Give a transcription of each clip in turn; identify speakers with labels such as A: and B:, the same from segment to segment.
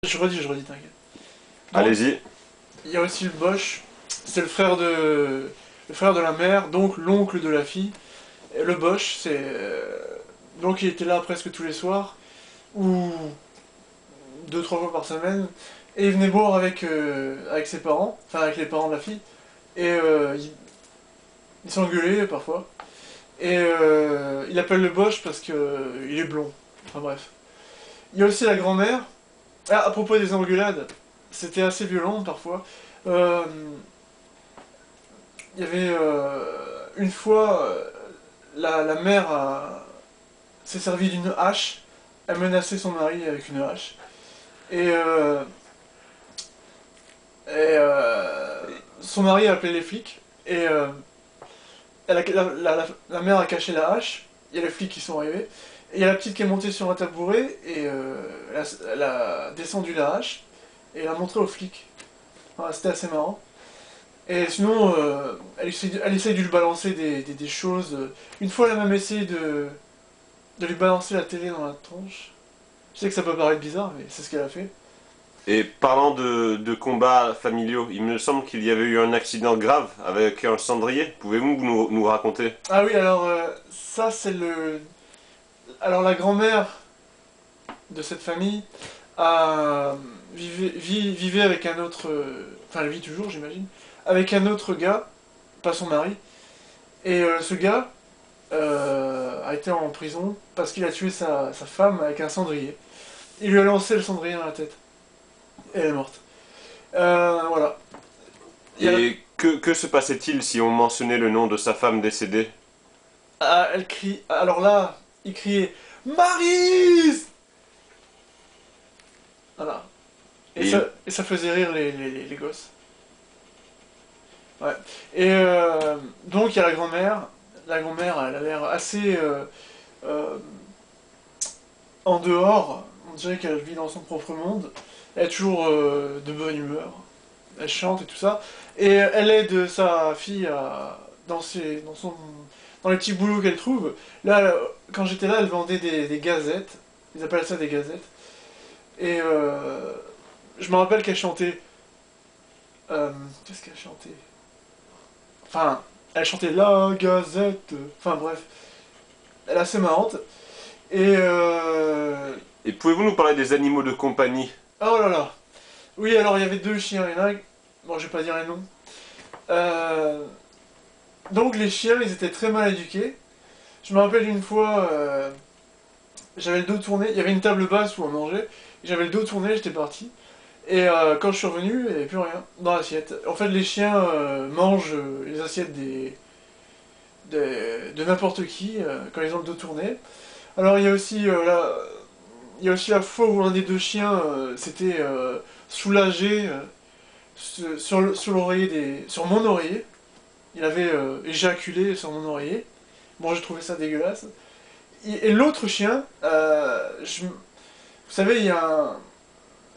A: Je redis, t'inquiète. Donc,
B: Allez-y.
A: il y a aussi le Bosch, c'est le frère de la mère, donc l'oncle de la fille. Et le Bosch, donc il était là presque tous les soirs, ou deux, trois fois par semaine, et il venait boire avec ses parents, enfin avec les parents de la fille, et il s'engueulait parfois. Et il appelle le Bosch parce que il est blond. Enfin bref. Il y a aussi la grand-mère. Ah, à propos des engueulades, c'était assez violent parfois. Euh, Il y avait une fois, la mère s'est servie d'une hache, elle menaçait son mari avec une hache. Et, euh, Son mari a appelé les flics, et la mère a caché la hache, il y a les flics qui sont arrivés, et il y a la petite qui est montée sur un tabouret, et elle a descendu la hache, et elle a montré aux flics. Voilà, c'était assez marrant. Et sinon, elle essaye de lui balancer des choses. Une fois, elle a même essayé de lui balancer la télé dans la tronche. Je sais que ça peut paraître bizarre, mais c'est ce qu'elle a fait.
B: Et parlant de combats familiaux, il me semble qu'il y avait eu un accident grave avec un cendrier. Pouvez-vous nous raconter?
A: Ah oui, alors ça c'est le... Alors la grand-mère de cette famille vivait avec un autre... Enfin, elle vit toujours, j'imagine. Avec un autre gars, pas son mari. Et ce gars a été en prison parce qu'il a tué sa femme avec un cendrier. Il lui a lancé le cendrier dans la tête. Et elle est morte. Voilà.
B: Et que se passait-il si on mentionnait le nom de sa femme décédée?
A: Ah, elle crie. Alors là, il criait Maryse. Voilà.
B: Et
A: Et ça faisait rire les gosses. Ouais. Et donc il y a la grand-mère. La grand-mère, elle a l'air assez euh, en dehors. On dirait qu'elle vit dans son propre monde. Elle est toujours de bonne humeur. Elle chante et tout ça. Et elle aide sa fille dans les petits boulots qu'elle trouve. Là, quand j'étais là, elle vendait des gazettes. Ils appellent ça des gazettes. Et je me rappelle qu'elle chantait. Qu'est-ce qu'elle chantait? Enfin, elle chantait La Gazette. Enfin bref, elle est assez marrante. Et
B: et pouvez-vous nous parler des animaux de compagnie?
A: oh là là. Oui, alors il y avait deux chiens. Il y en a un... Bon, je vais pas dire les noms. Euh, Donc les chiens, ils étaient très mal éduqués. Je me rappelle une fois, j'avais le dos tourné, il y avait une table basse où on mangeait, j'avais le dos tourné, j'étais parti. Et quand je suis revenu, il n'y avait plus rien dans l'assiette. En fait, les chiens mangent les assiettes de n'importe qui quand ils ont le dos tourné. Alors il y a aussi la fois où un des deux chiens s'était soulagé sur l'oreiller sur mon oreiller. Il avait éjaculé sur mon oreiller. Bon, j'ai trouvé ça dégueulasse. Et l'autre chien, vous savez,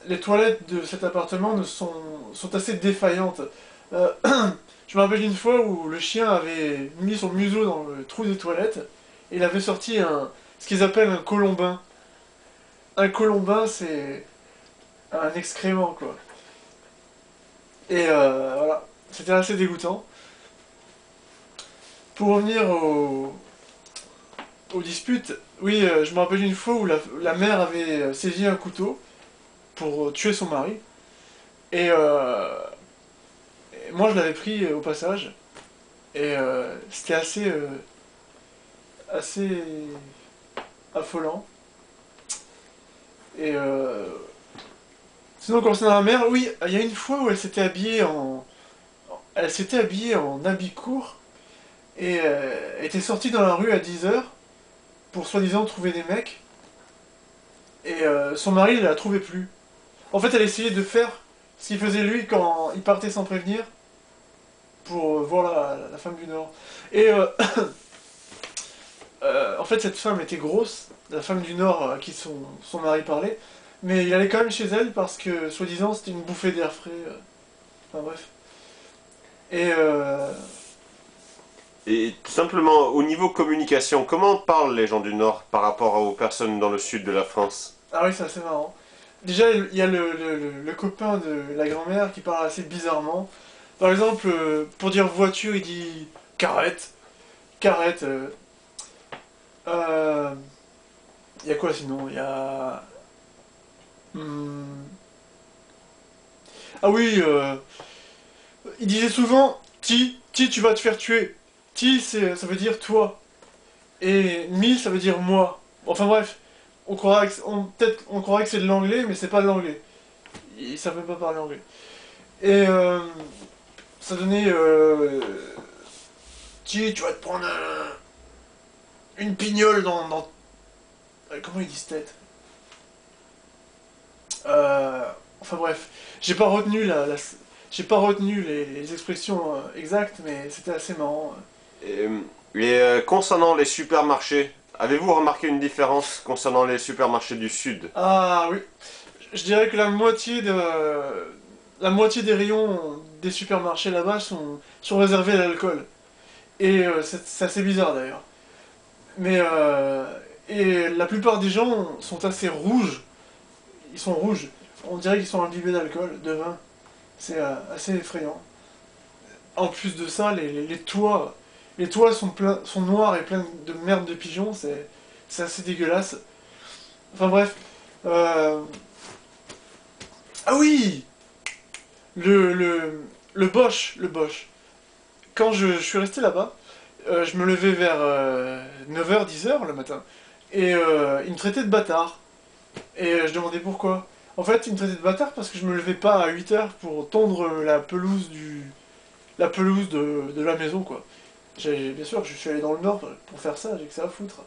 A: les toilettes de cet appartement sont assez défaillantes. Euh, je me rappelle d'une fois où le chien avait mis son museau dans le trou des toilettes et il avait sorti ce qu'ils appellent un colombin. Un colombin, c'est un excrément, quoi. Et voilà, c'était assez dégoûtant. Pour revenir aux disputes, oui, je me rappelle d'une fois où la mère avait saisi un couteau pour tuer son mari. Et, et moi, je l'avais pris au passage. Et c'était assez affolant. Et sinon, concernant la mère, oui, il y a une fois où elle s'était habillée en habit court et elle était sortie dans la rue à 10 heures pour soi-disant trouver des mecs. Et son mari ne la trouvait plus. En fait, elle essayait de faire ce qu'il faisait lui quand il partait sans prévenir pour voir la femme du Nord. Et en fait, cette femme était grosse, la femme du Nord à qui son mari parlait, mais il allait quand même chez elle parce que, soi-disant, c'était une bouffée d'air frais. Enfin bref. Et
B: Et tout simplement, au niveau communication, comment parlent les gens du Nord par rapport aux personnes dans le sud de la France?
A: ah oui, c'est assez marrant. déjà, il y a le copain de la grand-mère qui parle assez bizarrement. Par exemple, pour dire voiture, il dit carrette. Carrette. Euh, il y a quoi sinon? Il y a. Hmm, ah oui, il disait souvent ti, tu vas te faire tuer. Ti, ça veut dire toi. Et mi, ça veut dire moi. Enfin bref, peut-être on croirait que c'est de l'anglais, mais c'est pas de l'anglais. Ils savent même pas parler anglais. Et ça donnait ti, tu vas te prendre une pignole dans. Comment ils disent tête? Euh, enfin bref, j'ai pas retenu j'ai pas retenu les expressions exactes, mais c'était assez marrant.
B: Et, concernant les supermarchés, avez-vous remarqué une différence concernant les supermarchés du Sud?
A: Ah oui, je dirais que la moitié des rayons des supermarchés là-bas sont réservés à l'alcool. Et c'est assez bizarre d'ailleurs. Mais et la plupart des gens sont assez rouges. Ils sont rouges. On dirait qu'ils sont imbibés d'alcool, de vin. C'est assez effrayant. En plus de ça, les toits sont noirs et pleins de merde de pigeons. C'est assez dégueulasse. Enfin bref. Euh, Ah oui, le Bosch, le Bosch. Quand je suis resté là-bas, je me levais vers 9h, 10h le matin. Et il me traitait de bâtard. Et je demandais pourquoi. En fait, il me traitait de bâtard parce que je me levais pas à 8h pour tondre la pelouse de la maison, quoi. Bien sûr, je suis allé dans le nord pour faire ça, j'ai que ça à foutre.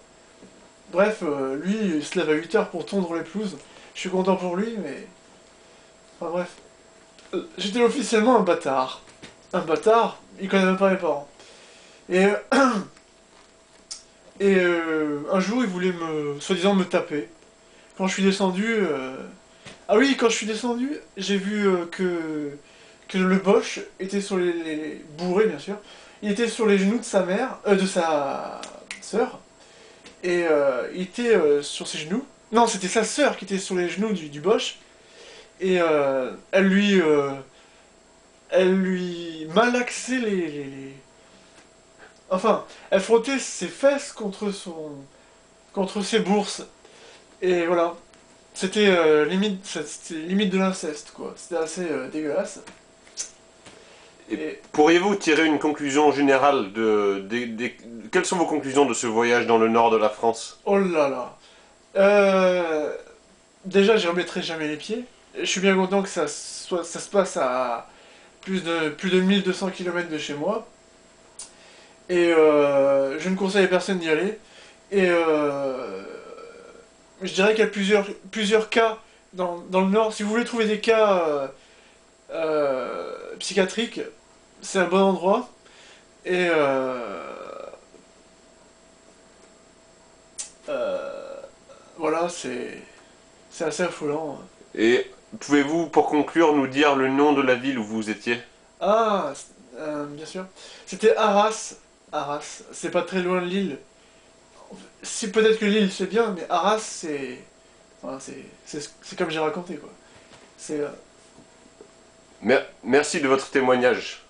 A: Bref, lui, il se lève à 8h pour tondre les pelouses. Je suis content pour lui, mais... Enfin bref. J'étais officiellement un bâtard. Un bâtard, il connaît même pas mes parents. Et, un jour, il voulait soi-disant me taper. Quand je suis descendu... Ah oui, quand je suis descendu, j'ai vu que le Bosch était sur bourré, bien sûr. Il était sur les genoux de sa mère, de sa sœur. Et il était sur ses genoux. Non, c'était sa sœur qui était sur les genoux du Bosch. Et elle lui malaxait Enfin, elle frottait ses fesses contre ses bourses. Et voilà. C'était limite de l'inceste, quoi. C'était assez dégueulasse.
B: Et
A: Et
B: pourriez-vous tirer une conclusion générale quelles sont vos conclusions de ce voyage dans le nord de la France?
A: oh là là. Euh, Déjà, j'y remettrai jamais les pieds. Je suis bien content que ça se passe à plus de 1200 km de chez moi. Et je ne conseille à personne d'y aller. Et je dirais qu'il y a plusieurs cas dans le Nord. Si vous voulez trouver des cas psychiatriques, c'est un bon endroit. Et euh, voilà, c'est assez affolant.
B: Et pouvez-vous, pour conclure, nous dire le nom de la ville où vous étiez?
A: Ah, bien sûr. C'était Arras. Arras. C'est pas très loin de Lille. Si peut-être que Lille c'est bien, mais Arras c'est. Enfin, c'est comme j'ai raconté quoi. C'est
B: Merci de votre témoignage.